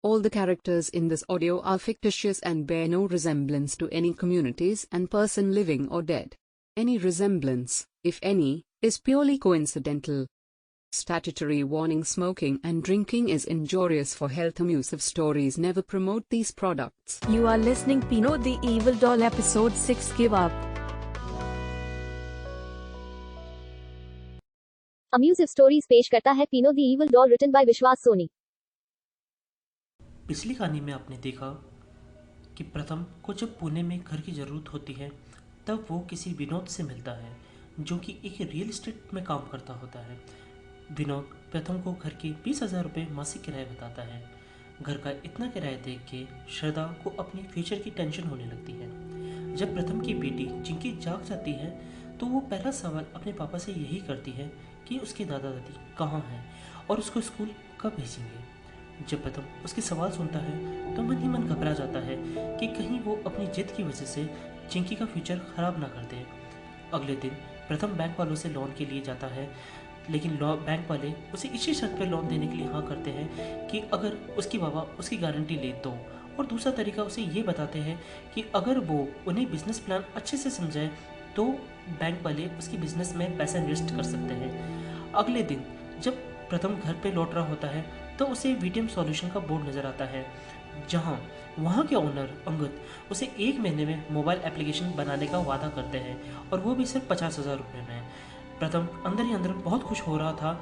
All the characters in this audio are fictitious and bear no resemblance to any communities and person living or dead. Any resemblance, if any, is purely coincidental. Statutory warning: smoking and drinking is injurious for health. Abusive stories never promote these products. You are listening Pino the Evil Doll episode 6 Give Up. Amusive stories पेश करता है Pino the evil doll written by Vishwas Soni. पिछली कहानी में आपने देखा कि प्रथम को जब पुणे में घर की ज़रूरत होती है तब वो किसी विनोद से मिलता है जो कि एक रियल एस्टेट में काम करता होता है। विनोद प्रथम को घर के 20,000 रुपये मासिक किराया बताता है। घर का इतना किराया देख के श्रद्धा को अपने फ्यूचर की टेंशन होने लगती है। जब प्रथम की बेटी चिंकी जाग जाती है तो वो पहला सवाल अपने पापा से यही करती है कि उसके दादा दादी कहाँ हैं और उसको स्कूल कब भेजेंगे। जब प्रथम उसके सवाल सुनता है तो मन ही मन घबरा जाता है कि कहीं वो अपनी जिद की वजह से चिंकी का फ्यूचर खराब ना कर दे। अगले दिन प्रथम बैंक वालों से लोन के लिए जाता है, लेकिन बैंक वाले उसे इसी शर्त पर लोन देने के लिए हाँ करते हैं कि अगर उसकी बाबा उसकी गारंटी ले तो, और दूसरा तरीका उसे ये बताते हैं कि अगर वो उन्हें बिजनेस प्लान अच्छे से समझाए तो बैंक वाले उसकी बिजनेस में पैसा इन्वेस्ट कर सकते हैं। अगले दिन जब प्रथम घर पे लौट रहा होता है तो उसे वीटीएम सॉल्यूशन का बोर्ड नज़र आता है, जहां वहां के ओनर अंगद उसे 1 महीने में मोबाइल एप्लीकेशन बनाने का वादा करते हैं और वो भी सिर्फ 50,000 रुपये में। प्रथम अंदर ही अंदर बहुत खुश हो रहा था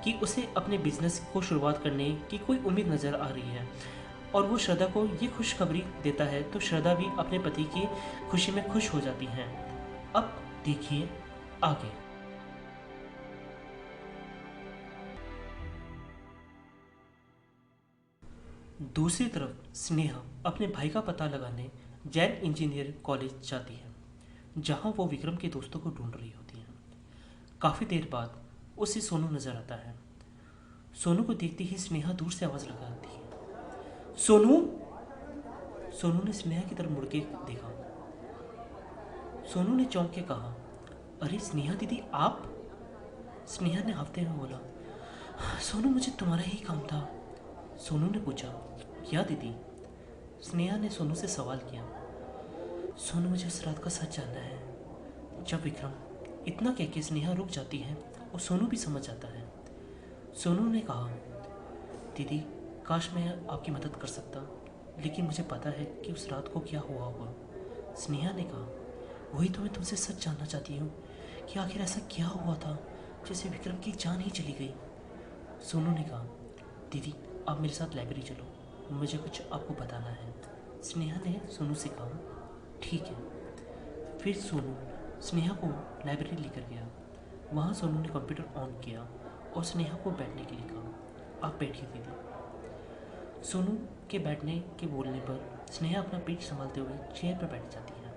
कि उसे अपने बिजनेस को शुरुआत करने की कोई उम्मीद नज़र आ रही है और वो श्रद्धा को ये खुशखबरी देता है तो श्रद्धा भी अपने पति की खुशी में खुश हो जाती हैं। अब देखिए आगे। दूसरी तरफ स्नेहा अपने भाई का पता लगाने जैन इंजीनियरिंग कॉलेज जाती है, जहां वो विक्रम के दोस्तों को ढूंढ रही होती है। काफ़ी देर बाद उसे सोनू नजर आता है। सोनू को देखते ही स्नेहा दूर से आवाज़ लगाती है, सोनू। सोनू ने स्नेहा की तरफ मुड़ के देखा। सोनू ने चौंक के कहा, अरे स्नेहा दीदी आप? स्नेहा ने हफ्ते में बोला, सोनू मुझे तुम्हारा ही काम था। सोनू ने पूछा, क्या दीदी? स्नेहा ने सोनू से सवाल किया। सोनू मुझे उस रात का सच जानना है। जब विक्रम इतना कह के स्नेहा रुक जाती है और सोनू भी समझ जाता है। सोनू ने कहा, दीदी काश मैं आपकी मदद कर सकता, लेकिन मुझे पता है कि उस रात को क्या हुआ होगा। स्नेहा ने कहा, वही तो मैं तुमसे सच जानना चाहती हूँ कि आखिर ऐसा क्या हुआ था जैसे विक्रम की जान ही चली गई। सोनू ने कहा, दीदी आप मेरे साथ लाइब्रेरी चलो, मुझे कुछ आपको बताना है। स्नेहा ने सोनू से कहा, ठीक है। फिर सोनू स्नेहा को लाइब्रेरी लेकर गया। वहाँ सोनू ने कंप्यूटर ऑन किया और स्नेहा को बैठने के लिए कहा, आप बैठिए दीदी। सोनू के बैठने के बोलने पर स्नेहा अपना पीठ संभालते हुए चेयर पर बैठ जाती है।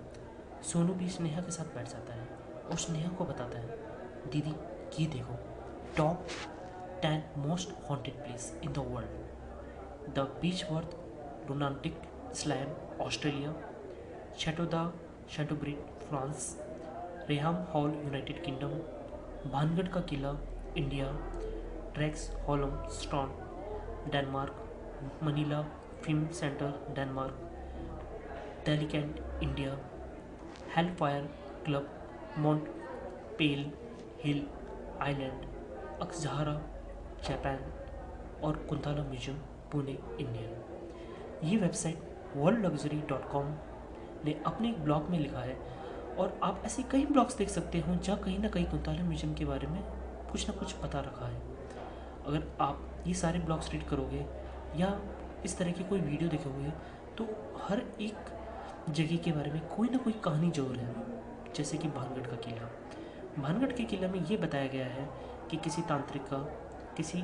सोनू भी स्नेहा के साथ बैठ जाता है और स्नेहा को बताता है, दीदी ये देखो, top 10 most haunted place in the world, the Beechworth romantic slam Australia, Chateaubriand France, Raynham Hall United Kingdom, Bhangarh का किला इंडिया, ट्रैक्स हॉलम स्टॉन Denmark, Manila Film Center Denmark, टेलीकैंट India, Hellfire Club Montpelier Hill island, अक्सहारा Japan और कुंताला museum Pune India. ये वेबसाइट worldluxury.com ने अपने एक ब्लॉग में लिखा है और आप ऐसे कई ब्लॉग्स देख सकते हो जहाँ कहीं ना कहीं कुंताला म्यूजियम के बारे में कुछ ना कुछ पता रखा है। अगर आप ये सारे ब्लॉग्स रीड करोगे या इस तरह की कोई वीडियो देखोगे तो हर एक जगह के बारे में कोई ना कोई कहानी जरूर है। जैसे कि भानगढ़ का किला। भानगढ़ के किला में ये बताया गया है कि किसी तांत्रिक का किसी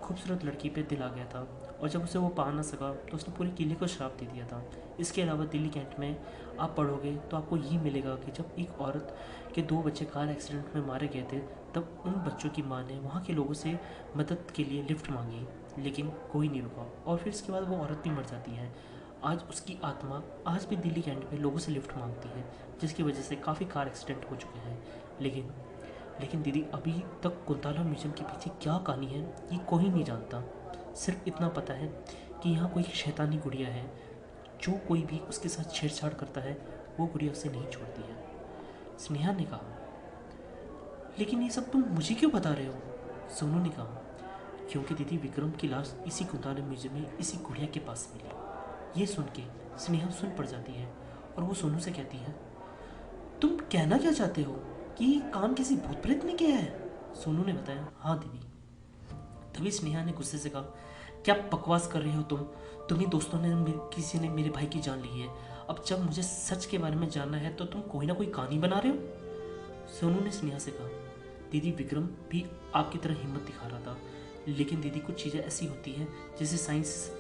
खूबसूरत लड़की पे दिल आ गया था और जब उसे वो पा ना सका तो उसने पूरे किले को श्राप दे दिया था। इसके अलावा दिल्ली कैंट में आप पढ़ोगे तो आपको ये मिलेगा कि जब एक औरत के 2 बच्चे कार एक्सीडेंट में मारे गए थे तब उन बच्चों की माँ ने वहाँ के लोगों से मदद के लिए लिफ्ट मांगी, लेकिन कोई नहीं रुका और फिर इसके बाद वो औरत भी मर जाती है। आज उसकी आत्मा आज भी दिल्ली कैंट में लोगों से लिफ्ट मांगती है, जिसकी वजह से काफ़ी कार एक्सीडेंट हो चुके हैं। लेकिन दीदी अभी तक कुंताला म्यूजियम के पीछे क्या कहानी है ये कोई नहीं जानता। सिर्फ इतना पता है कि यहाँ कोई शैतानी गुड़िया है, जो कोई भी उसके साथ छेड़छाड़ करता है वो गुड़िया उसे नहीं छोड़ती है। स्नेहा ने कहा, लेकिन ये सब तुम मुझे क्यों बता रहे हो? सोनू ने कहा, क्योंकि दीदी विक्रम की लाश इसी कुंताला म्यूजियम में इसी गुड़िया के पास मिली। ये सुन के स्नेहा सुन पड़ जाती है और वो सोनू से कहती है, तुम कहना क्या चाहते हो कि ये काम किसी भूत प्रेत ने किया है? सोनू ने बताया, हाँ दीदी। तभी स्नेहा ने गुस्से से कहा, क्या बकवास कर रहे हो तुम्ही दोस्तों ने किसी ने मेरे भाई की जान ली है। अब जब मुझे सच के बारे में जानना है तो तुम कोई ना कोई कहानी बना रहे हो। सोनू ने स्नेहा से कहा, दीदी विक्रम भी आपकी तरह हिम्मत दिखा रहा था, लेकिन दीदी कुछ चीज़ें ऐसी होती हैं जैसे साइंस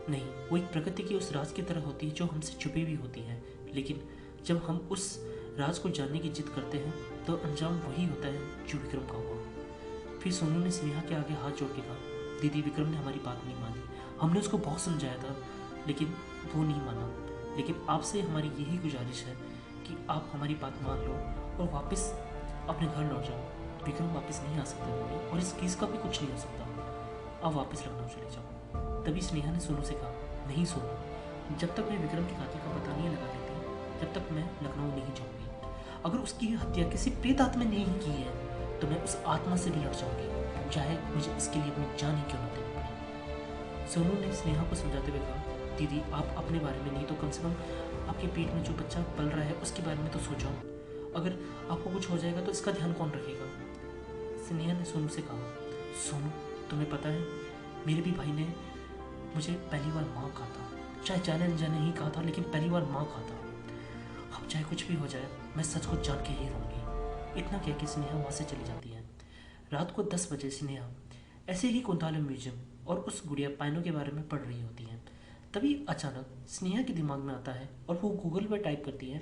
नहीं, वो एक प्रकृति की उस राज की तरह होती है जो हमसे छुपी हुई होती है, लेकिन जब हम उस राज को जानने की जिद करते हैं तो अंजाम वही होता है जो विक्रम का हुआ। फिर सोनू ने स्नेहा के आगे हाथ जोड़ के कहा, दीदी विक्रम ने हमारी बात नहीं मानी, हमने उसको बहुत समझाया था लेकिन वो नहीं माना। लेकिन आपसे हमारी यही गुजारिश है कि आप हमारी बात मान लो और वापस अपने घर लौट जाओ। विक्रम वापस नहीं आ सकता दीदी, और इस केस का भी कुछ नहीं हो सकता, आप वापस लखनऊ चले जाओ। तभी स्नेहा ने सोनू से कहा, नहीं सोनू, जब तक मैं विक्रम के कातिल का पता नहीं लगा लेती जब तक मैं लखनऊ नहीं जाऊँगी। अगर उसकी हत्या किसी प्रेत आत्मा ने नहीं की है तो मैं उस आत्मा से भी लड़ जाऊँगी, चाहे मुझे इसके लिए अपनी जान ही क्यों न देनी पड़े। सोनू ने स्नेहा को समझाते हुए कहा, दीदी आप अपने बारे में नहीं तो कम से कम आपके पेट में जो बच्चा पल रहा है उसके बारे में तो सोचो। अगर आपको कुछ हो जाएगा तो इसका ध्यान कौन रखेगा? स्नेहा ने सोनू से कहा, सोनू तुम्हें पता है मेरे भी भाई ने मुझे पहली बार माँ कहा था, चाहे जाने अनजाने ही कहा था लेकिन पहली बार माँ कहा था। अब चाहे कुछ भी हो जाए मैं सच को जान के ही रहूँगी। इतना कह के स्नेहा वहाँ से चली जाती है। रात को 10 बजे स्नेहा ऐसे ही कुंताला म्यूजियम और उस गुड़िया पाइनो के बारे में पढ़ रही होती है। तभी अचानक स्नेहा के दिमाग में आता है और वो गूगल पर टाइप करती है,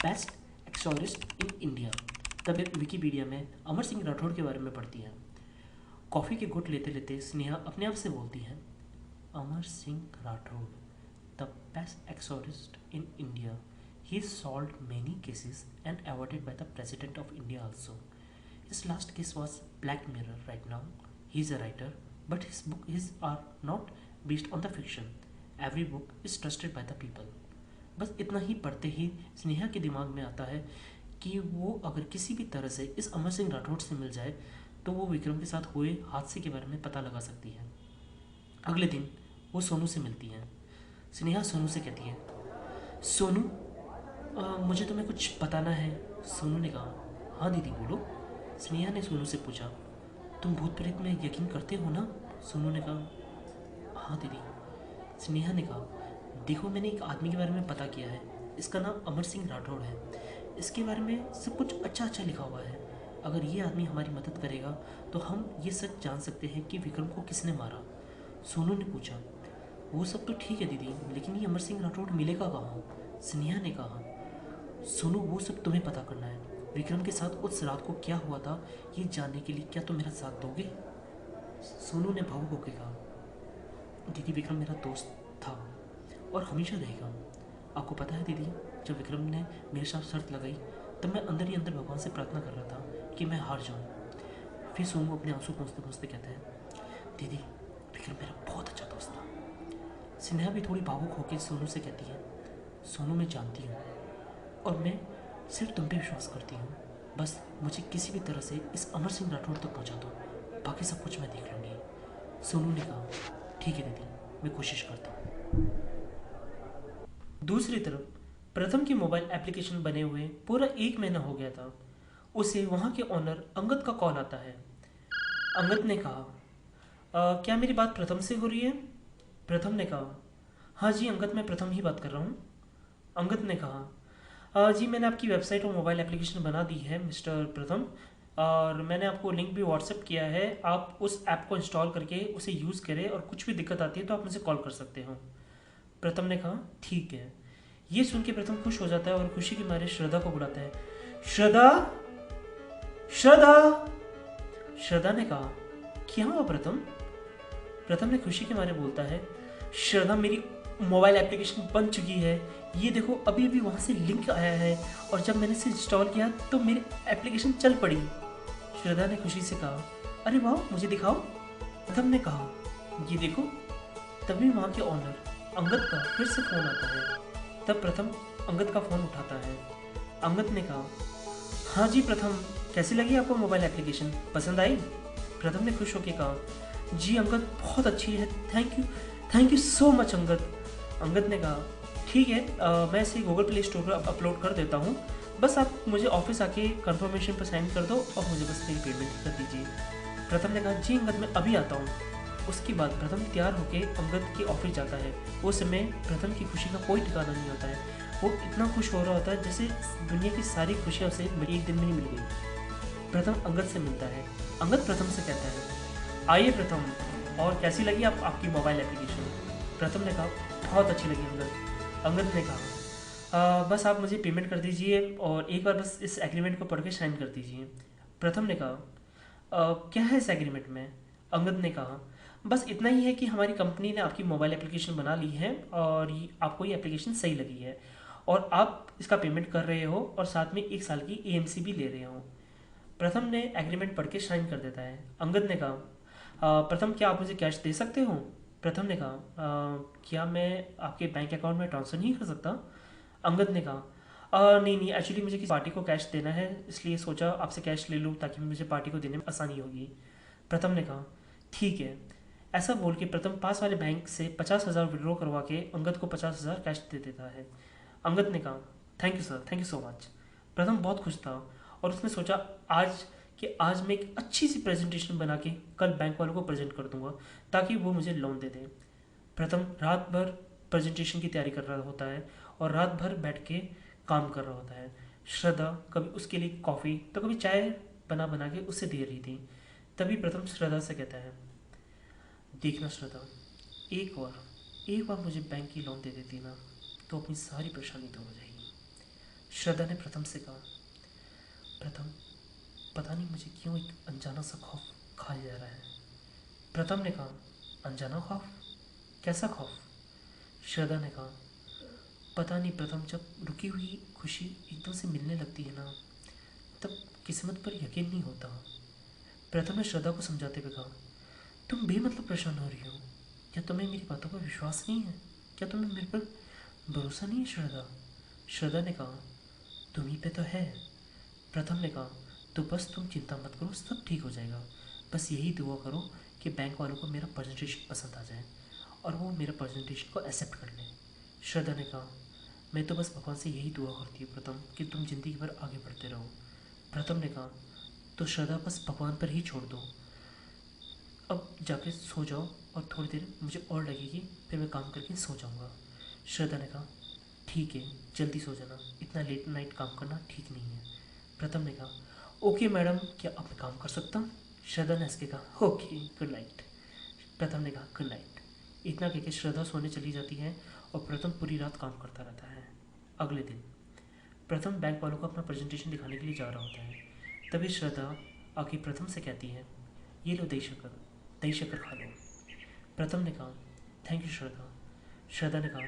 बेस्ट एक्सोरिस्ट इन इंडिया। तब विकीपीडिया में अमर सिंह राठौड़ के बारे में पढ़ती है। कॉफ़ी के घुट लेते लेते स्नेहा अपने आप से बोलती है, Amar Singh Rathore, the best exorcist in India. He solved many cases and awarded by the President of India also. His last case was Black Mirror right now. He is a writer, but his are not based on the fiction. Every book is trusted by the people. बस इतना ही पढ़ते ही स्नेहा के दिमाग में आता है कि वो अगर किसी भी तरह से इस अमर सिंह राठौड़ से मिल जाए तो वो विक्रम के साथ हुए हादसे के बारे में पता लगा सकती है। अगले दिन वो सोनू से मिलती है। स्नेहा सोनू से कहती है, सोनू मुझे तुम्हें कुछ बताना है। सोनू ने कहा, हाँ दीदी बोलो। स्नेहा ने सोनू से पूछा, तुम भूत प्रेत में यकीन करते हो ना? सोनू ने कहा, हाँ दीदी। स्नेहा ने कहा, देखो मैंने एक आदमी के बारे में पता किया है, इसका नाम अमर सिंह राठौड़ है। इसके बारे में सब कुछ अच्छा अच्छा लिखा हुआ है। अगर ये आदमी हमारी मदद करेगा तो हम ये सच जान सकते हैं कि विक्रम को किसने मारा। सोनू ने पूछा, वो सब तो ठीक है दीदी, लेकिन ये अमर सिंह राठौड़ मिलेगा कहाँ? स्नेहा ने कहा, सोनू वो सब तुम्हें पता करना है। विक्रम के साथ उस रात को क्या हुआ था ये जानने के लिए क्या तुम मेरा साथ दोगे? सोनू ने भावुक होकर कहा, दीदी विक्रम मेरा दोस्त था और हमेशा रहेगा। आपको पता है दीदी, जब विक्रम ने मेरे साथ शर्त लगाई तब मैं अंदर ही अंदर भगवान से प्रार्थना कर रहा था कि मैं हार जाऊँ। फिर सोनू अपने आंसू पहुँचते पहुँचते कहता है, दीदी विक्रम मेरा बहुत अच्छा दोस्त था। स्नेहा भी थोड़ी भावुक होकर सोनू से कहती है, सोनू मैं जानती हूँ और मैं सिर्फ तुम पे विश्वास करती हूँ, बस मुझे किसी भी तरह से इस अमर सिंह राठौड़ तक पहुँचा दो, बाकी सब कुछ मैं देख लूँगी। सोनू ने कहा, ठीक है दीदी, मैं कोशिश करता हूँ। दूसरी तरफ प्रथम की मोबाइल एप्लीकेशन बने हुए पूरा 1 महीना हो गया था। उसे वहाँ के ऑनर अंगद का कॉल आता है। अंगद ने कहा, क्या मेरी बात प्रथम से हो रही है? प्रथम ने कहा, हाँ जी अंगद, मैं प्रथम ही बात कर रहा हूँ। अंगद ने कहा, जी मैंने आपकी वेबसाइट और मोबाइल एप्लीकेशन बना दी है मिस्टर प्रथम, और मैंने आपको लिंक भी व्हाट्सएप किया है। आप उस ऐप को इंस्टॉल करके उसे यूज़ करें और कुछ भी दिक्कत आती है तो आप मुझे कॉल कर सकते हो। प्रथम ने कहा, ठीक है। ये सुन के प्रथम खुश हो जाता है और खुशी के मारे श्रद्धा को बुलाता है। श्रद्धा, श्रद्धा। श्रद्धा ने कहा, क्या हुआ प्रथम? प्रथम ने खुशी के मारे बोलता है, श्रद्धा मेरी मोबाइल एप्लीकेशन बन चुकी है, ये देखो अभी अभी वहाँ से लिंक आया है और जब मैंने इसे इंस्टॉल किया तो मेरी एप्लीकेशन चल पड़ी। श्रद्धा ने खुशी से कहा, अरे वाह, मुझे दिखाओ। प्रथम ने कहा, ये देखो। तभी वहाँ के ऑनर अंगद का फिर से फ़ोन आता है। तब प्रथम अंगद का फ़ोन उठाता है। अंगद ने कहा, हाँ जी प्रथम, कैसी लगी आपको मोबाइल एप्लीकेशन, पसंद आई? प्रथम ने खुश होकर कहा, जी अंगद, बहुत अच्छी है, thank you so much Angad. Angad ने कहा, ठीक है, मैं इसे गूगल प्ले स्टोर पर अपलोड कर देता हूँ, बस आप मुझे ऑफिस आके कंफर्मेशन पर साइन कर दो और मुझे बस मेरी पेमेंट कर दीजिए। प्रथम ने कहा, जी अंगद, मैं अभी आता हूँ। उसके बाद प्रथम तैयार होकर अंगद के ऑफिस जाता है। उस समय प्रथम की खुशी का कोई ठिकाना नहीं होता है। वो इतना खुश हो रहा होता है जैसे दुनिया की सारी खुशियाँ उसे एक दिन में ही मिल गई। प्रथम अंगद से मिलता है। अंगद प्रथम से कहता है, आइए प्रथम, और कैसी लगी आपकी मोबाइल एप्लीकेशन? प्रथम ने कहा, बहुत अच्छी लगी अंगद। अंगद ने कहा, बस आप मुझे पेमेंट कर दीजिए और एक बार बस इस एग्रीमेंट को पढ़ के साइन कर दीजिए। प्रथम ने कहा, क्या है इस एग्रीमेंट में? अंगद ने कहा, बस इतना ही है कि हमारी कंपनी ने आपकी मोबाइल एप्लीकेशन बना ली है और आपको ये एप्लीकेशन सही लगी है और आप इसका पेमेंट कर रहे हो और साथ में 1 साल की एएमसी भी ले रहे हो। प्रथम ने एग्रीमेंट पढ़ के साइन कर देता है। अंगद ने कहा, प्रथम, क्या आप मुझे कैश दे सकते हो? प्रथम ने कहा, क्या मैं आपके बैंक अकाउंट में ट्रांसफ़र नहीं कर सकता? अंगद ने कहा, नहीं, एक्चुअली मुझे किसी पार्टी को कैश देना है, इसलिए सोचा आपसे कैश ले लूँ ताकि मुझे पार्टी को देने में आसानी होगी। प्रथम ने कहा, ठीक है। ऐसा बोल के प्रथम पास वाले बैंक से 50,000 विड्रॉ करवा के अंगद को 50,000 कैश दे देता है। अंगद ने कहा, thank you sir, thank you so much. प्रथम बहुत खुश था और उसने सोचा आज मैं एक अच्छी सी प्रेजेंटेशन बना के कल बैंक वालों को प्रेजेंट कर दूंगा ताकि वो मुझे लोन दे दें। प्रथम रात भर प्रेजेंटेशन की तैयारी कर रहा होता है और रात भर बैठ के काम कर रहा होता है। श्रद्धा कभी उसके लिए कॉफ़ी तो कभी चाय बना बना के उसे दे रही थी। तभी प्रथम श्रद्धा से कहता है, देखना श्रद्धा, एक बार मुझे बैंक की लोन दे देती ना तो अपनी सारी परेशानी दूर हो जाएगी। श्रद्धा ने प्रथम से कहा, प्रथम, पता नहीं मुझे क्यों एक अनजाना सा खौफ खा जा रहा है। प्रथम ने कहा, अनजाना खौफ? कैसा खौफ? श्रद्धा ने कहा, पता नहीं प्रथम, जब रुकी हुई खुशी एकदम से मिलने लगती है ना तब किस्मत पर यकीन नहीं होता। प्रथम ने श्रद्धा को समझाते हुए कहा, तुम बेमतलब परेशान हो रही हो, क्या तुम्हें मेरी बातों पर विश्वास नहीं है? क्या तुम्हें मेरे पर भरोसा नहीं है श्रद्धा? श्रद्धा ने कहा, तुम्ही पे तो है। प्रथम ने कहा, तो बस तुम चिंता मत करो, सब ठीक हो जाएगा। बस यही दुआ करो कि बैंक वालों को मेरा प्रेजेंटेशन पसंद आ जाए और वो मेरा प्रेजेंटेशन को एक्सेप्ट कर लें। श्रद्धा ने कहा, मैं तो बस भगवान से यही दुआ करती हूँ प्रथम कि तुम ज़िंदगी भर आगे बढ़ते रहो। प्रथम ने कहा, तो श्रद्धा बस भगवान पर ही छोड़ दो, अब जाके सो जाओ और थोड़ी देर मुझे और लगेगी, फिर मैं काम करके सो जाऊँगा। श्रद्धा ने कहा, ठीक है, जल्दी सो जाना, इतना लेट नाइट काम करना ठीक नहीं है। प्रथम ने कहा, ओके मैडम, क्या अब मैं काम कर सकता हूँ? श्रद्धा ने हंस के कहा, ओके, गुड नाइट। प्रथम ने कहा, गुड नाइट। इतना कहकर श्रद्धा सोने चली जाती है और प्रथम पूरी रात काम करता रहता है। अगले दिन प्रथम बैंक वालों को अपना प्रेजेंटेशन दिखाने के लिए जा रहा होता है। तभी श्रद्धा आके प्रथम से कहती है, ये लो दही शक्कर खा लो। प्रथम ने कहा, थैंक यू श्रद्धा। श्रद्धा ने कहा,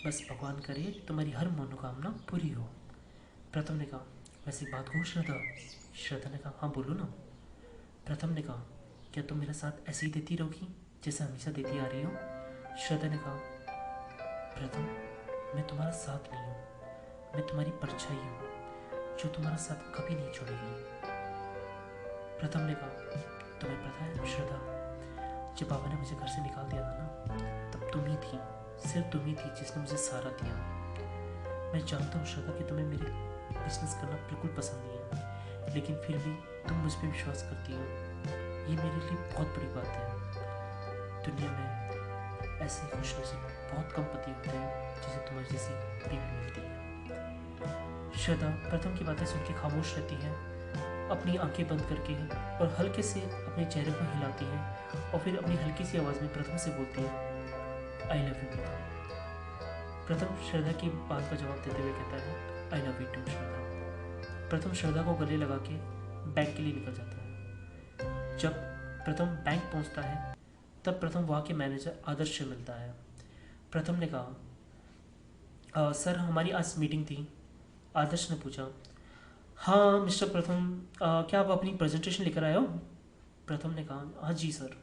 बस भगवान करे तुम्हारी हर मनोकामना पूरी हो। प्रथम ने कहा, वैसे बात हो श्रद्धा? श्रद्धा ने कहा, हाँ बोलो ना। प्रथम ने कहा, क्या तुम मेरा साथ ऐसे ही देती रहोगी जैसे हमेशा देती आ रही हो? श्रद्धा ने कहा, प्रथम, मैं तुम्हारा साथ नहीं हूँ, मैं तुम्हारी परछाई हूँ जो तुम्हारा साथ कभी नहीं छोड़ेगी। प्रथम ने कहा, तुम्हें पता है श्रद्धा, जब बाबा ने मुझे घर से निकाल दिया था ना, तब तुम ही थी, सिर्फ तुम ही थी जिसने मुझे सहारा दिया। मैं जानता हूँ श्रद्धा कि तुम्हें मेरे बिजनेस करना बिल्कुल पसंद नहीं है, लेकिन फिर भी तुम मुझ पर विश्वास करती हो, ये मेरे लिए बहुत बड़ी बात है। दुनिया में ऐसे खुशनसीब बहुत कम पति होते हैं जिसे तुम्हारी जैसी बीवी मिलती है। श्रद्धा प्रथम की बातें सुन के खामोश रहती है, अपनी आंखें बंद करके और हल्के से अपने चेहरे को हिलाती है और फिर अपनी हल्की सी आवाज़ में प्रथम से बोलती है, आई लव यू प्रथम। प्रथम श्रद्धा की बात का जवाब देते हुए कहता है, आई लव यू टू श्रद्धा। प्रथम श्रद्धा को गले लगा के बैंक के लिए निकल जाता है। जब प्रथम बैंक पहुंचता है तब प्रथम वहाँ के मैनेजर आदर्श से मिलता है। प्रथम ने कहा, सर हमारी आज मीटिंग थी। आदर्श ने पूछा, हाँ मिस्टर प्रथम, क्या आप अपनी प्रेजेंटेशन लेकर आए हो? प्रथम ने कहा, हाँ जी सर।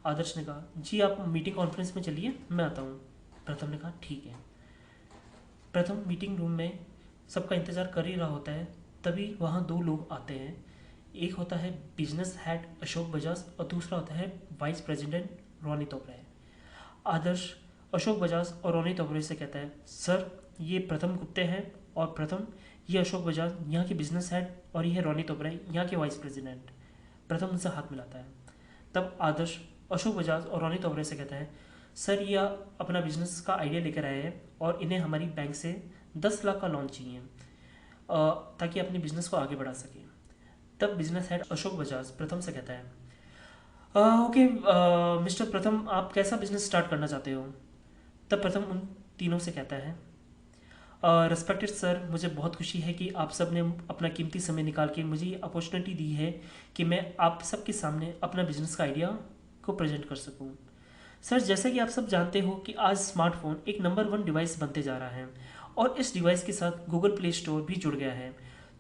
आदर्श ने कहा, जी आप मीटिंग कॉन्फ्रेंस में चलिए, मैं आता हूँ। प्रथम ने कहा, ठीक है। प्रथम मीटिंग रूम में सबका इंतज़ार कर ही रहा होता है, तभी वहाँ दो लोग आते हैं। एक होता है बिजनेस हेड अशोक बजाज और दूसरा होता है वाइस प्रेसिडेंट रोनित ओबराय। आदर्श अशोक बजाज और रोनित ओबराय से कहता है, सर ये प्रथम गुप्ते हैं, और प्रथम ये अशोक बजाज यहाँ के बिजनेस हेड, और ये है रोनित ओबराय यहाँ के वाइस प्रेसिडेंट। प्रथम उनसे हाथ मिलाता है। तब आदर्श अशोक बजाज और रोनित ओबराय से कहता है, सर ये अपना बिजनेस का आइडिया लेकर आए हैं और इन्हें हमारी बैंक से 10 लाख का लोन चाहिए ताकि अपने बिजनेस को आगे बढ़ा सके। तब बिजनेस हेड अशोक बजाज प्रथम से कहता है, ओके मिस्टर प्रथम, आप कैसा बिजनेस स्टार्ट करना चाहते हो? तब प्रथम उन तीनों से कहता है, रिस्पेक्टेड सर, मुझे बहुत खुशी है कि आप सब ने अपना कीमती समय निकाल के मुझे ये अपॉर्चुनिटी दी है कि मैं आप सबके सामने अपना बिजनेस का आइडिया को प्रेजेंट कर सकूं। सर, जैसा कि आप सब जानते हो कि आज स्मार्टफोन एक नंबर 1 डिवाइस बनते जा रहा है और इस डिवाइस के साथ गूगल प्ले स्टोर भी जुड़ गया है।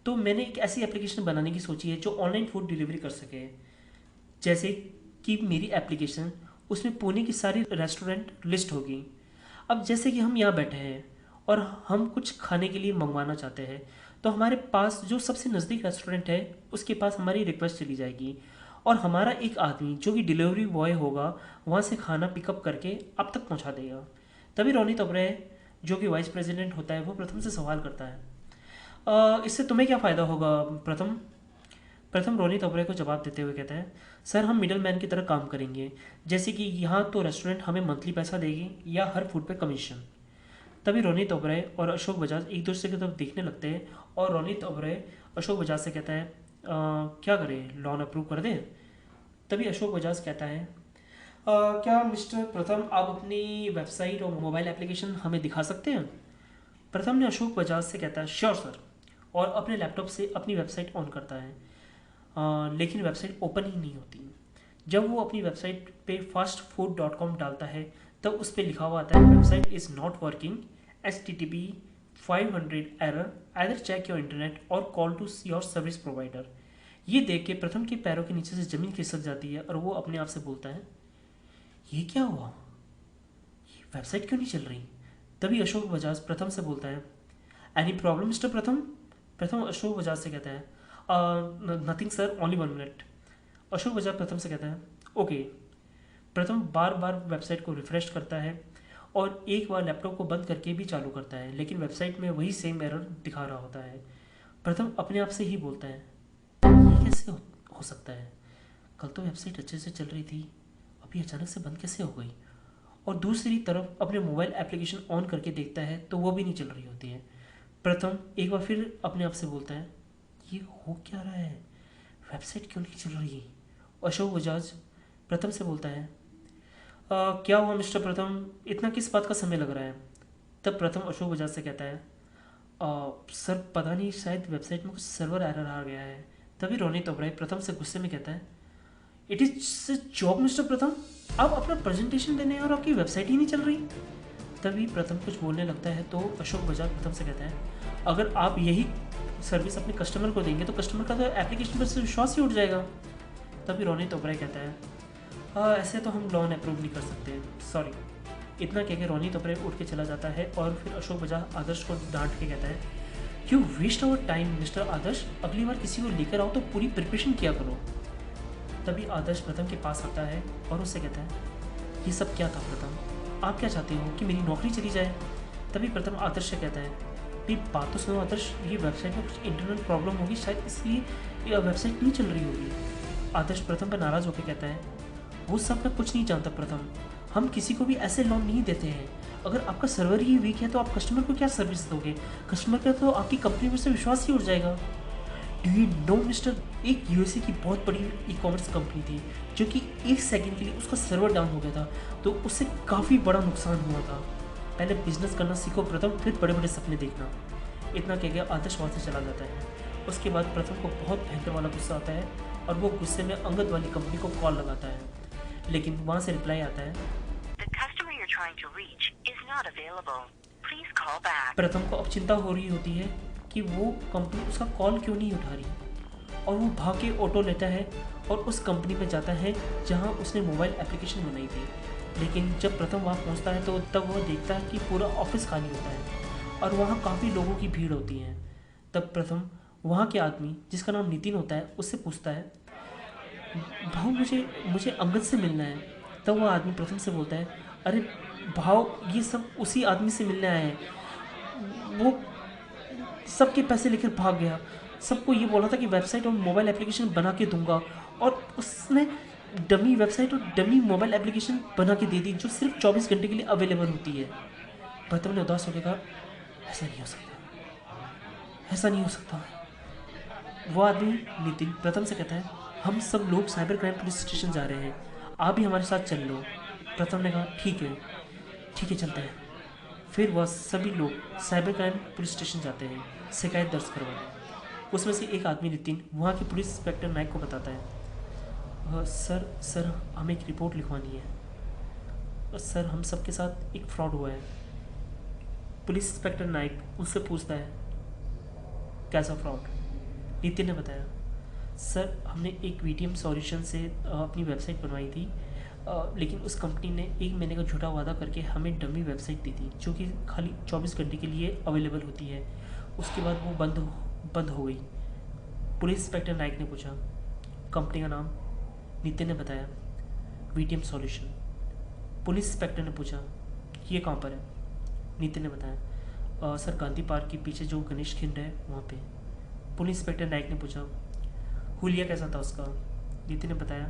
तो मैंने एक ऐसी एप्लीकेशन बनाने की सोची है जो ऑनलाइन फूड डिलीवरी कर सके। जैसे कि मेरी एप्लीकेशन, उसमें पुणे की सारी रेस्टोरेंट लिस्ट होगी। अब जैसे कि हम यहाँ बैठे हैं और हम कुछ खाने के लिए मंगवाना चाहते हैं, तो हमारे पास जो सबसे नज़दीक रेस्टोरेंट है उसके पास हमारी रिक्वेस्ट चली जाएगी और हमारा एक आदमी जो कि डिलीवरी बॉय होगा वहाँ से खाना पिकअप करके आप तक पहुँचा देगा। तभी रोनित ओबराय जो कि वाइस प्रेसिडेंट होता है वो प्रथम से सवाल करता है, इससे तुम्हें क्या फ़ायदा होगा प्रथम? प्रथम रोनित ओबराय को जवाब देते हुए कहता है, सर हम मिडल मैन की तरह काम करेंगे। जैसे कि यहाँ तो रेस्टोरेंट हमें मंथली पैसा देगी या हर फूड पे कमीशन। तभी रोनित ओबराय और अशोक बजाज एक दूसरे की तरफ देखने लगते हैं और रोनित ओबराय अशोक बजाज से कहता है, क्या करें, लोन अप्रूव कर दें? तभी अशोक बजाज कहता है, क्या मिस्टर प्रथम आप अपनी वेबसाइट और मोबाइल एप्लीकेशन हमें दिखा सकते हैं? प्रथम ने अशोक बजाज से कहता है, श्योर सर, और अपने लैपटॉप से अपनी वेबसाइट ऑन करता है। लेकिन वेबसाइट ओपन ही नहीं होती। जब वो अपनी वेबसाइट पे fastfood.com डालता है तब उस पर लिखा हुआ आता है, website is not working, HTTP 500 error, either check your internet or call to your service provider. ये देख के प्रथम के पैरों के नीचे से ज़मीन खिसक जाती है और वो अपने आप से बोलता है, ये क्या हुआ, ये वेबसाइट क्यों नहीं चल रही? तभी अशोक बजाज प्रथम से बोलता है, एनी प्रॉब्लम मिस्टर प्रथम? प्रथम अशोक बजाज से कहता है, nothing sir, only 1 minute. Ashok Bajaj प्रथम से कहता है, ओके। प्रथम बार बार वेबसाइट को रिफ्रेश करता है और एक बार लैपटॉप को बंद करके भी चालू करता है, लेकिन वेबसाइट में वही सेम एरर दिखा रहा होता है। प्रथम अपने आप से ही बोलता है, ये कैसे हो सकता है? कल तो वेबसाइट अच्छे से चल रही थी, अभी अचानक से बंद कैसे हो गई? और दूसरी तरफ अपने मोबाइल एप्लीकेशन ऑन करके देखता है तो वो भी नहीं चल रही होती है। प्रथम एक बार फिर अपने आप से बोलता है, ये हो क्या रहा है, वेबसाइट क्यों नहीं चल रही? अशोक बजाज प्रथम से बोलता है, क्या हुआ मिस्टर प्रथम, इतना किस बात का समय लग रहा है? तब प्रथम अशोक बजाज से कहता है, सर पता नहीं, शायद वेबसाइट में कुछ सर्वर एरर आ गया है। तभी रोनित ओबराय प्रथम से गुस्से में कहता है, इट इज जॉब मिस्टर प्रथम, आप अपना प्रेजेंटेशन देने और आपकी वेबसाइट ही नहीं चल रही। तभी प्रथम कुछ बोलने लगता है तो अशोक बजाज प्रथम से कहता है, अगर आप यही सर्विस अपने कस्टमर को देंगे तो कस्टमर का तो एप्लीकेशन पर से विश्वास ही उठ जाएगा। तभी रोनित ओबराय कहता है, ऐसे तो हम लोन अप्रूव नहीं कर सकते, सॉरी। इतना कह के रोनित ओबराय उठ के चला जाता है और फिर अशोक बजाज आदर्श को डांट के कहता है, you waste our time mister Adarsh, अगली बार किसी को लेकर आओ तो पूरी प्रिपरेशन किया करो। तभी आदर्श प्रथम के पास आता है और उससे कहता है, ये सब क्या था प्रथम, आप क्या चाहते हो कि मेरी नौकरी चली जाए? तभी प्रथम आदर्श से कहता है, नहीं बात तो सुनो आदर्श, ये वेबसाइट में कुछ इंटरनल प्रॉब्लम होगी, शायद इसलिए ये वेबसाइट नहीं चल रही होगी। आदर्श प्रथम पर नाराज़ होकर कहता है, वो सब मैं कुछ नहीं जानता प्रथम, हम किसी को भी ऐसे लोन नहीं देते हैं। अगर आपका सर्वर ही वीक है तो आप कस्टमर को क्या सर्विस दोगे? कस्टमर का तो आपकी कंपनी पर से विश्वास ही उठ जाएगा। डू यू नो मिस्टर, एक यूएसए की बहुत बड़ी ई कॉमर्स कंपनी थी जो कि 1 सेकंड के लिए उसका सर्वर डाउन हो गया था, तो उससे काफ़ी बड़ा नुकसान हुआ था। पहले बिजनेस करना सीखो प्रथम, फिर बड़े बड़े सपने देखना। इतना कह गया आदर्श वहाँ से चला जाता है। उसके बाद प्रथम को बहुत भयंकर वाला गुस्सा आता है और वो गुस्से में अंगद वाली कंपनी को कॉल लगाता है, लेकिन वहाँ से रिप्लाई आता है, प्रथम को अब चिंता हो रही होती है कि वो कंपनी उसका कॉल क्यों नहीं उठा रही। और वो भाग के ऑटो लेता है और उस कंपनी में जाता है जहाँ उसने मोबाइल एप्लीकेशन बनाई थी। लेकिन जब प्रथम वहाँ पहुँचता है तो तब वह देखता है कि पूरा ऑफिस खाली होता है और वहाँ काफ़ी लोगों की भीड़ होती है। तब प्रथम वहाँ के आदमी जिसका नाम नितिन होता है उससे पूछता है, भाव मुझे मुझे अंगद से मिलना है। तब वह आदमी प्रथम से बोलता है, अरे भाव ये सब उसी आदमी से मिलने आए हैं, वो सबके पैसे लेकर भाग गया, सबको ये बोला था कि वेबसाइट और मोबाइल एप्लीकेशन बना के दूंगा और उसने डमी वेबसाइट और डमी मोबाइल एप्लीकेशन बना के दे दी जो सिर्फ 24 घंटे के लिए अवेलेबल होती है। प्रथम ने उदास होकर कहा, ऐसा नहीं हो सकता, ऐसा नहीं हो सकता। वो आदमी नितिन प्रथम से कहता है, हम सब लोग साइबर क्राइम पुलिस स्टेशन जा रहे हैं, आप भी हमारे साथ चल लो। प्रथम ने कहा, ठीक है चलते हैं। फिर वह सभी लोग साइबर क्राइम पुलिस स्टेशन जाते हैं शिकायत दर्ज करवाने। उसमें से एक आदमी नितिन वहाँ के पुलिस इंस्पेक्टर नायक को बताता है, सर हमें एक रिपोर्ट लिखवानी है, सर हम सबके साथ एक फ्रॉड हुआ है। पुलिस इंस्पेक्टर नायक उससे पूछता है, कैसा फ्रॉड? नितिन ने बताया, सर हमने एक वीटीएम सॉल्यूशन से अपनी वेबसाइट बनवाई थी, लेकिन उस कंपनी ने 1 महीने का झूठा वादा करके हमें डमी वेबसाइट दी थी जो कि खाली 24 घंटे के लिए अवेलेबल होती है। उसके बाद वो बंद हो गई। पुलिस इंस्पेक्टर नायक ने पूछा, कंपनी का नाम? नितिन ने बताया, वीटीएम सॉल्यूशन। पुलिस इंस्पेक्टर ने पूछा, ये कहाँ पर है? नितिन ने बताया, सर गांधी पार्क के पीछे जो गणेश खिंड है वहाँ पे। पुलिस इंस्पेक्टर नायक ने पूछा, हुलिया कैसा था उसका? नितिन ने बताया,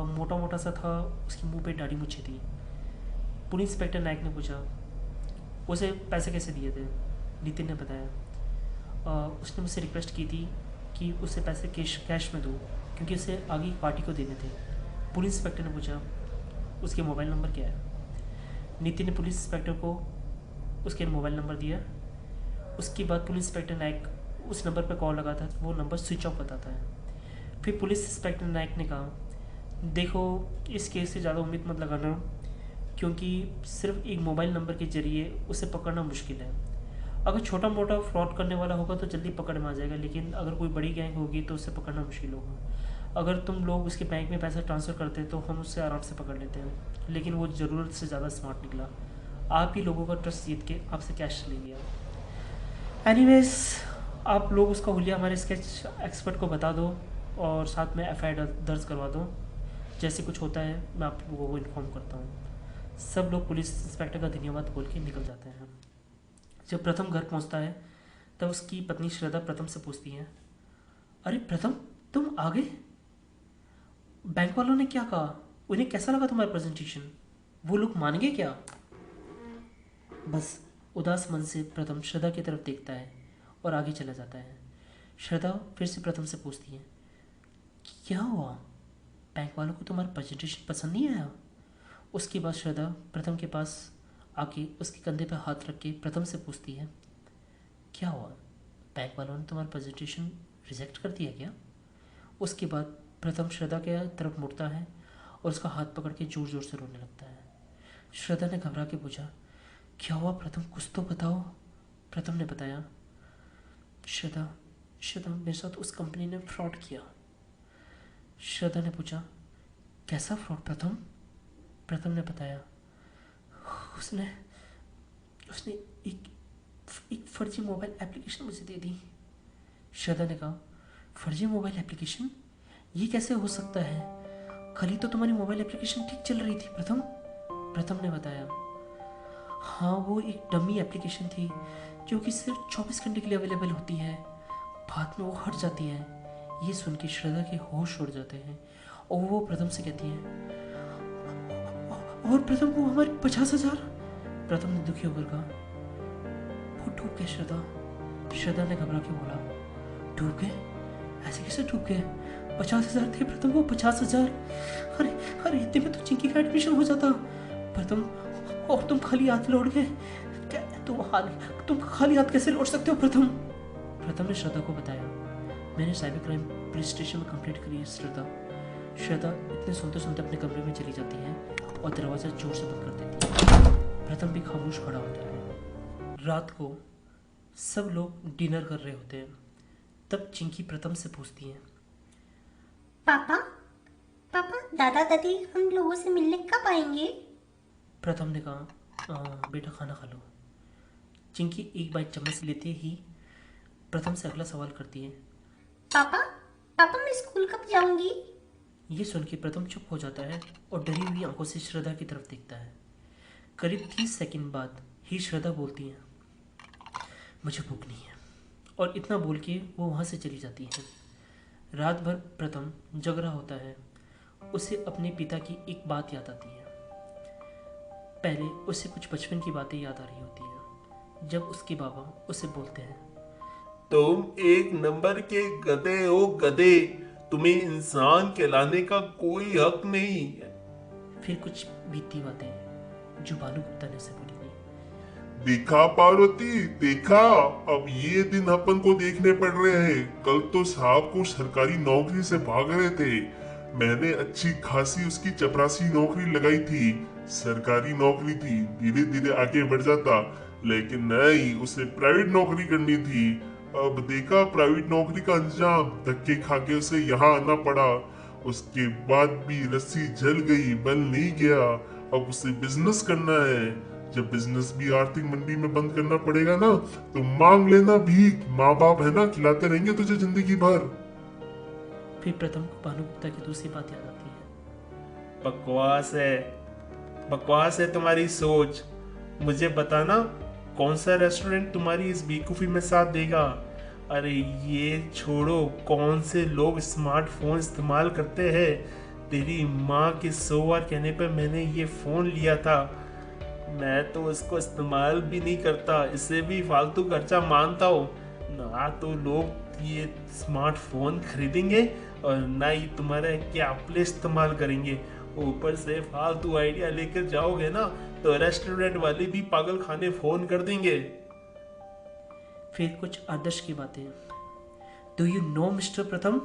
मोटा मोटा सा था, उसके मुंह पे दाढ़ी मूछें थी। पुलिस इंस्पेक्टर नायक ने पूछा, उसे पैसे कैसे दिए थे? नितिन ने बताया, उसने मुझसे रिक्वेस्ट की थी कि उसे पैसे कैश में दूँ क्योंकि उसे आगे पार्टी को देने थे। पुलिस इंस्पेक्टर ने पूछा, उसके मोबाइल नंबर क्या है? नितिन ने पुलिस इंस्पेक्टर को उसके मोबाइल नंबर दिया। उसके बाद पुलिस इंस्पेक्टर नायक उस नंबर पर कॉल लगाता है तो वो नंबर स्विच ऑफ बताता है। फिर पुलिस इंस्पेक्टर नायक ने कहा, देखो इस केस से ज़्यादा उम्मीद मत लगाना क्योंकि सिर्फ एक मोबाइल नंबर के जरिए उसे पकड़ना मुश्किल है। अगर छोटा मोटा फ्रॉड करने वाला होगा तो जल्दी पकड़ में आ जाएगा, लेकिन अगर कोई बड़ी गैंग होगी तो उसे पकड़ना मुश्किल होगा। अगर तुम लोग उसके बैंक में पैसा ट्रांसफ़र करते तो हम उससे आराम से पकड़ लेते हैं, लेकिन वो ज़रूरत से ज़्यादा स्मार्ट निकला। आप ही लोगों का ट्रस्ट जीत के आपसे कैश ले लिया। एनीवेज आप लोग उसका हुलिया हमारे स्केच एक्सपर्ट को बता दो और साथ में एफआईआर दर्ज करवा दो। जैसे कुछ होता है मैं आप लोगों को इन्फॉर्म करता हूँ। सब लोग पुलिस इंस्पेक्टर का धन्यवाद बोल के निकल जाते हैं। जब प्रथम घर पहुँचता है तब उसकी पत्नी श्रद्धा प्रथम से पूछती है, अरे प्रथम तुम आ गए? बैंक वालों ने क्या कहा? उन्हें कैसा लगा तुम्हारा प्रेजेंटेशन? वो लोग मान गए क्या? बस उदास मन से प्रथम श्रद्धा की तरफ देखता है और आगे चला जाता है। श्रद्धा फिर से प्रथम से पूछती है, क्या हुआ? बैंक वालों को तुम्हारा प्रेजेंटेशन पसंद नहीं आया? उसके बाद श्रद्धा प्रथम के पास आके उसके कंधे पर हाथ रख के प्रथम से पूछती है, क्या हुआ? बैंक वालों ने तुम्हारा प्रेजेंटेशन रिजेक्ट कर दिया क्या? उसके बाद प्रथम श्रद्धा के तरफ मुड़ता है और उसका हाथ पकड़ के जोर जोर से रोने लगता है। श्रद्धा ने घबरा के पूछा, क्या हुआ प्रथम, कुछ तो बताओ। प्रथम ने बताया, श्रद्धा मेरे साथ उस कंपनी ने फ्रॉड किया। श्रद्धा ने पूछा, कैसा फ्रॉड प्रथम? प्रथम ने बताया, उसने एक फर्जी मोबाइल एप्लीकेशन मुझे दे दी। श्रद्धा ने कहा, फर्जी मोबाइल एप्लीकेशन? ये कैसे हो सकता है? कल तो तुम्हारी मोबाइल एप्लीकेशन ठीक चल रही थी प्रथम। प्रथम ने बताया, हाँ वो एक डमी एप्लीकेशन थी जो कि सिर्फ 24 घंटे के लिए अवेलेबल होती है, बाद में वो हट जाती है। ये सुन के श्रद्धा के होश उड़ जाते हैं और वो प्रथम से कहती है, और प्रथम वो हमारे 50,000? प्रथम ने दुखी होकर कहा, वो डूब गए श्रद्धा ने घबरा के बोला, डूब गए? ऐसे कैसे डूब गए? 50,000 थे प्रथम, वो 50,000? अरे इतने में तो चिंकी का एडमिशन हो जाता प्रथम, और तुम खाली हाथ लौट गए? तुम खाली हाथ कैसे लौट सकते हो प्रथम? प्रथम ने श्रद्धा को बताया, मैंने साइबर क्राइम पुलिस स्टेशन में कंप्लेंट करी है श्रद्धा इतने सुनते सुनते अपने कमरे में चली जाती है और दरवाजा जोर से बंद कर देती है। प्रथम भी खामोश खड़ा होता है। रात को सब लोग डिनर कर रहे होते हैं। तब चिंकी प्रथम से पूछती है, पापा पापा दादा दादी हम लोगों से मिलने कब आएंगे? प्रथम ने कहा, बेटा खाना खा लो। चिंकी एक बाइट चम्मच लेते ही प्रथम से अगला सवाल करती है। पापा पापा मैं स्कूल कब जाऊंगी? ये सुन के प्रथम चुप हो जाता है और डरी हुई आंखों से श्रद्धा की तरफ देखता है। करीब 30 सेकंड बाद ही श्रद्धा बोलती है, मुझे भूख नहीं है, और इतना बोल के वो वहाँ से चली जाती है। रात भर प्रथम जग रहा होता है। उसे अपने पिता की एक बात याद आती है। पहले उसे कुछ बचपन की बातें याद आ रही होती हैं, जब उसके बाबा उसे बोलते हैं, तुम एक नंबर के गधे हो गधे, तुम्हें इंसान कहलाने का कोई हक नहीं है। फिर कुछ बीती बातें जो भानु गुप्ता ने उसे बोली थी। देखा पार्वती, देखा, अब ये दिन अपन को देखने पड़ रहे हैं। कल तो साहब को सरकारी नौकरी से भाग रहे थे। मैंने अच्छी खासी उसकी चपरासी नौकरी लगाई थी, सरकारी नौकरी थी, धीरे धीरे आगे बढ़ जाता, लेकिन नहीं, उसे प्राइवेट नौकरी करनी थी। अब देखा प्राइवेट नौकरी का अंजाम, धक्के खा के उसे यहाँ आना पड़ा। उसके बाद भी रस्सी जल गई, बल नहीं गया। अब उसे बिजनेस करना है। जब बिजनेस भी आर्थिक मंदी में बंद करना पड़ेगा ना, तो मांग लेना भीख, माँ बाप है ना, खिलाते रहेंगे तुझे जिंदगी भर। फिर प्रथम को भानु गुप्ता की दूसरी बात याद आती है। बकवास है तुम्हारी सोच। मुझे बताना कौन सा रेस्टोरेंट तुम्हारी इस बेवकूफी में साथ देगा। अरे ये छोड़ो, कौन से लोग स्मार्टफोन इस्तेमाल करते हैं। तेरी माँ के 100 बार कहने पर मैंने ये फोन लिया था। मैं तो उसको इस्तेमाल भी नहीं करता, इससे भी फालतू खर्चा मानता हूँ। ना तो लोग ये स्मार्टफोन खरीदेंगे और ना ही तुम्हारा क्या प्ले इस्तेमाल करेंगे। ऊपर से फालतू आइडिया लेकर जाओगे ना, तो रेस्टोरेंट वाले भी पागल खाने फोन कर देंगे। फिर कुछ आदर्श की बातें। डू यू नो मिस्टर प्रथम,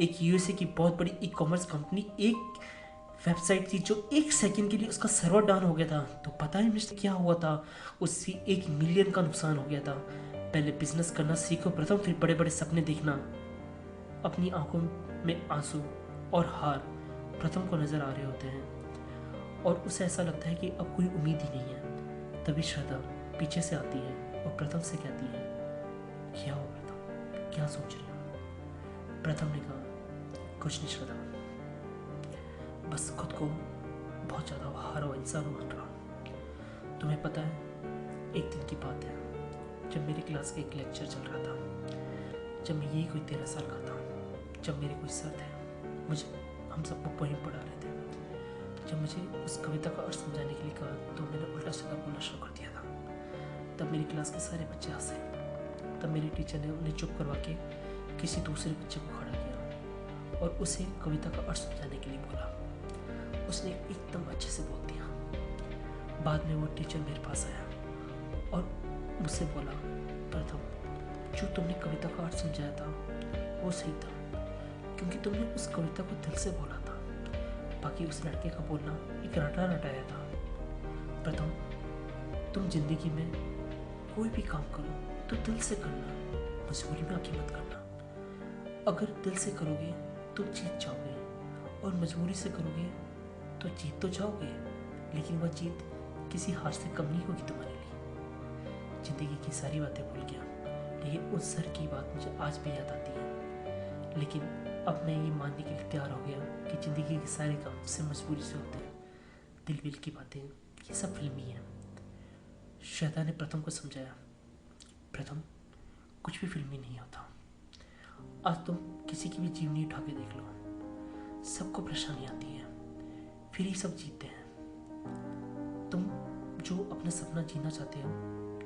एक यूएसए की बहुत बड़ी ई कॉमर्स कंपनी, एक वेबसाइट थी जो 1 सेकंड के लिए उसका सर्वर डाउन हो गया था। तो पता है मिस्टर क्या हुआ था? उससे 1 मिलियन का नुकसान हो गया था। पहले बिजनेस करना सीखो प्रथम, फिर बड़े बड़े सपने देखना। अपनी आंखों में आंसू और हार प्रथम को नजर आ रहे होते हैं और उसे ऐसा लगता है कि अब कोई उम्मीद ही नहीं है। तभी श्रद्धा पीछे से आती है और प्रथम से कहती है, क्या हो प्रथम, क्या सोच रही हो? प्रथम ने कहा, कुछ नहीं श्रद्धा, बस खुद को बहुत ज़्यादा हारा हुआ इंसान मान रहा हूँ। तुम्हें पता है, एक दिन की बात है, जब मेरी क्लास का एक लेक्चर चल रहा था, जब मैं यही कोई 13 साल का था, जब मेरे कोई सर थे, मुझे हम सबको पोइम पढ़ा रहे थे। जब मुझे उस कविता का अर्थ समझाने के लिए कहा, तो मैंने उल्टा सीधा बोलना शुरू कर दिया था। तब मेरी क्लास के सारे बच्चे हंसे। तब मेरी टीचर ने उन्हें चुप करवा के किसी दूसरे बच्चे को खड़ा किया और उसे कविता का अर्थ समझाने के लिए बोला। उसने एकदम अच्छे से बोल दिया। बाद में वो टीचर मेरे पास आया और मुझसे बोला, प्रथम, जो तुमने कविता का अर्थ समझाया था वो सही था, क्योंकि तुमने उस कविता को दिल से बोला था। बाकी उस लड़के का बोलना एक रटा रटाया था। प्रथम, तुम जिंदगी में कोई भी काम करो तो दिल से करना, मजबूरी में आके मत करना। अगर दिल से करोगे तो जीत जाओगे, और मजबूरी से करोगे तो जीत तो जाओगे, लेकिन वह जीत किसी हार से कम नहीं होगी तुम्हारे लिए। जिंदगी की सारी बातें भूल गया, लेकिन उस सर की बात मुझे आज भी याद आती है। लेकिन अब मैं ये मानने के लिए तैयार हो गया कि जिंदगी के सारे काम सिर्फ मजबूरी से होते हैं। दिल विल की बातें ये सब फिल्मी हैं। श्रद्धा ने प्रथम को समझाया, प्रथम, कुछ भी फिल्मी नहीं होता। आज तुम किसी की भी जीवनी उठा के देख लो, सबको परेशानी आती है, फिर ही सब जीतते हैं। तुम जो अपना सपना जीना चाहते हो,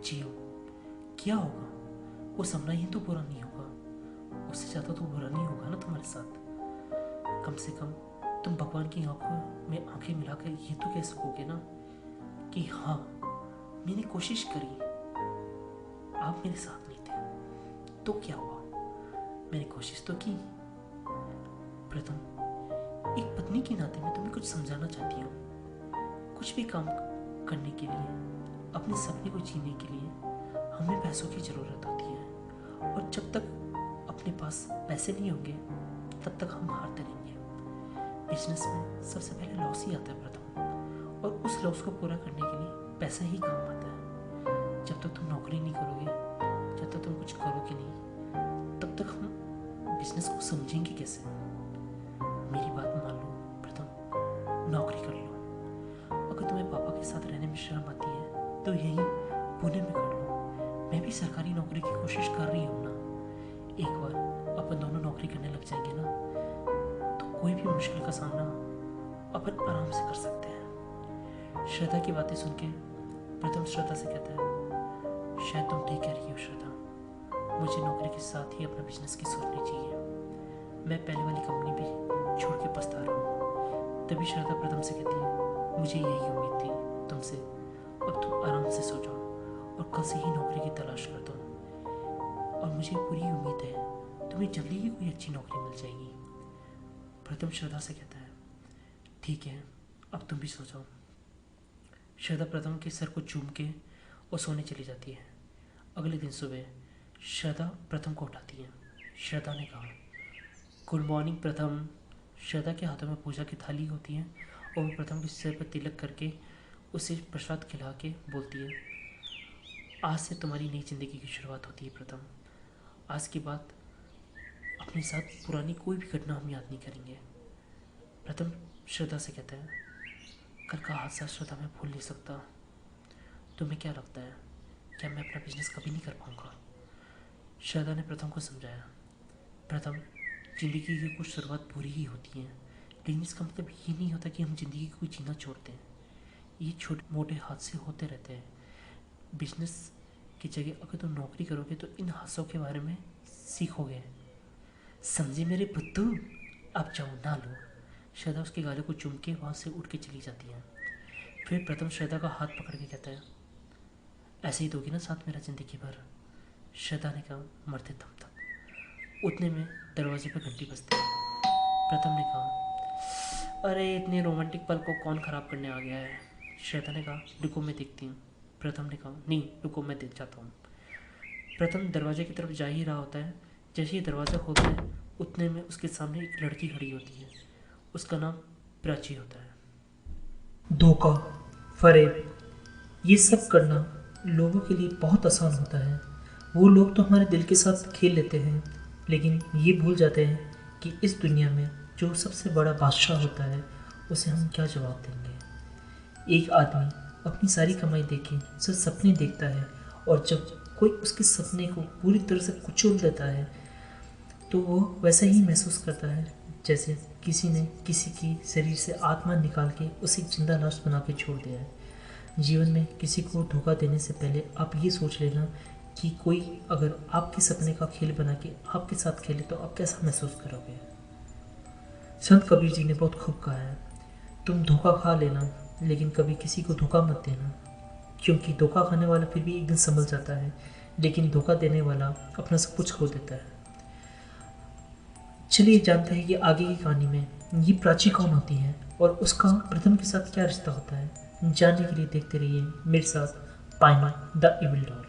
जियो। क्या होगा? वो सपना ही तो बुरा नहीं होगा, उससे ज़्यादा तो बुरा नहीं होगा ना तुम्हारे साथ। कम से कम तुम भगवान की आंखों में आंखें मिलाकर ये तो कह सकोगे ना कि हाँ, मैंने कोशिश करी, आप मेरे साथ नहीं थे, तो क्या हुआ, मैंने कोशिश तो की। प्रथम, एक पत्नी के नाते मैं तुम्हें कुछ समझाना चाहती हूँ। कुछ भी काम करने के लिए, अपने सपने को जीने के लिए हमें पैसों की ज़रूरत होती है, और जब तक अपने पास पैसे नहीं होंगे तब तक हम हारते रहेंगे। बिजनेस में सबसे पहले लॉस ही आता है प्रथम, और उस लॉस को पूरा करने के लिए पैसा ही काम आता है। जब तक तुम नौकरी नहीं करोगे, जब तक तुम कुछ करोगे नहीं, तब तक हम बिजनेस को समझेंगे कैसे। मेरी बात मान लो प्रथम, नौकरी कर लो। अगर तुम्हें पापा के साथ रहने में शर्म आती है तो यही पुणे में कर लो। मैं भी सरकारी नौकरी की कोशिश कर रही हूँ ना। एक बार अपन दोनों नौकरी करने लग जाएंगे ना, तो कोई भी मुश्किल का सामना अपन आराम से कर सकते हैं। श्रद्धा की बातें सुन के प्रथम श्रद्धा से कहता है, शायद तुम ठीक कह रही हो श्रद्धा, मुझे नौकरी के साथ ही अपना बिजनेस की सोचनी चाहिए। मैं पहले वाली कंपनी भी छोड़ के पछता रहा हूँ। तभी श्रद्धा प्रथम से कहती है, मुझे यही उम्मीद थी तुमसे, अब तुम आराम से सो जाओ और कल से ही नौकरी की तलाश कर दो। और मुझे पूरी उम्मीद है तुम्हें जल्दी ही कोई अच्छी नौकरी मिल जाएगी। प्रथम श्रद्धा से कहता है, ठीक है, अब तुम भी सो जाओ। श्रद्धा प्रथम के सर को चूम के और सोने चली जाती है। अगले दिन सुबह श्रद्धा प्रथम को उठाती है। श्रद्धा ने कहा, गुड मॉर्निंग प्रथम। श्रद्धा के हाथों में पूजा की थाली होती है और वो प्रथम के सिर पर तिलक करके उसे प्रसाद खिला के बोलती है, आज से तुम्हारी नई जिंदगी की शुरुआत होती है प्रथम। आज के बाद अपने साथ पुरानी कोई भी घटना हम याद नहीं करेंगे। प्रथम श्रद्धा से कहता है, कल का हादसा श्रद्धा मैं भूल नहीं सकता। तुम्हें क्या लगता है, क्या मैं अपना बिजनेस कभी नहीं कर पाऊंगा? श्रद्धा ने प्रथम को समझाया, प्रथम, जिंदगी की कुछ शुरुआत बुरी ही होती है, लेकिन इसका मतलब ये नहीं होता कि हम जिंदगी को जीना छोड़ दें। ये छोटे मोटे हादसे होते रहते हैं। बिजनेस की जगह अगर तुम नौकरी करोगे तो इन हादसों के बारे में सीखोगे। समझे मेरे बुद्धू? अब जाओ ना लो। श्रद्धा उसके गाले को चूम के वहाँ से उठ के चली जाती है। फिर प्रथम श्रद्धा का हाथ पकड़ के कहता है, ऐसे ही दोगी ना साथ मेरा जिंदगी भर? श्रद्धा ने कहा, मरते दम तक। उतने में दरवाजे पर घंटी बजती है। प्रथम ने कहा, अरे इतने रोमांटिक पल को कौन ख़राब करने आ गया है? श्रद्धा ने कहा, रुको मैं देखती हूँ। प्रथम ने कहा, नहीं रुको मैं देख जाता हूँ। प्रथम दरवाजे की तरफ जा ही रहा होता है। जैसे ही दरवाज़ा खोलता है उतने में उसके सामने एक लड़की खड़ी होती है। उसका नाम प्राची होता है। धोखा, फरेब, ये सब करना लोगों के लिए बहुत आसान होता है। वो लोग तो हमारे दिल के साथ खेल लेते हैं, लेकिन ये भूल जाते हैं कि इस दुनिया में जो सबसे बड़ा बादशाह होता है उसे हम क्या जवाब देंगे। एक आदमी अपनी सारी कमाई देके सिर्फ सपने देखता है, और जब कोई उसके सपने को पूरी तरह से कुचल देता है तो वो वैसा ही महसूस करता है जैसे किसी ने किसी की शरीर से आत्मा निकाल के उसे जिंदा लाश बना के छोड़ दिया है। जीवन में किसी को धोखा देने से पहले आप ये सोच लेना कि कोई अगर आपके सपने का खेल बना के आपके साथ खेले तो आप कैसा महसूस करोगे। संत कबीर जी ने बहुत खूब कहा है, तुम धोखा खा लेना लेकिन कभी किसी को धोखा मत देना, क्योंकि धोखा खाने वाला फिर भी एक दिन संभल जाता है, लेकिन धोखा देने वाला अपना सब कुछ खो देता है। चलिए जानते हैं कि आगे की कहानी में ये प्राची कौन होती है और उसका प्रथम के साथ क्या रिश्ता होता है। जानने के लिए देखते रहिए मेरे साथ पाइमा द इविल डॉल।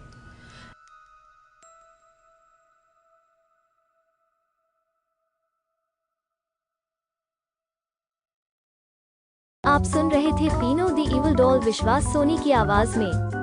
आप सुन रहे थे पीनो द इविल डॉल विश्वास सोनी की आवाज में।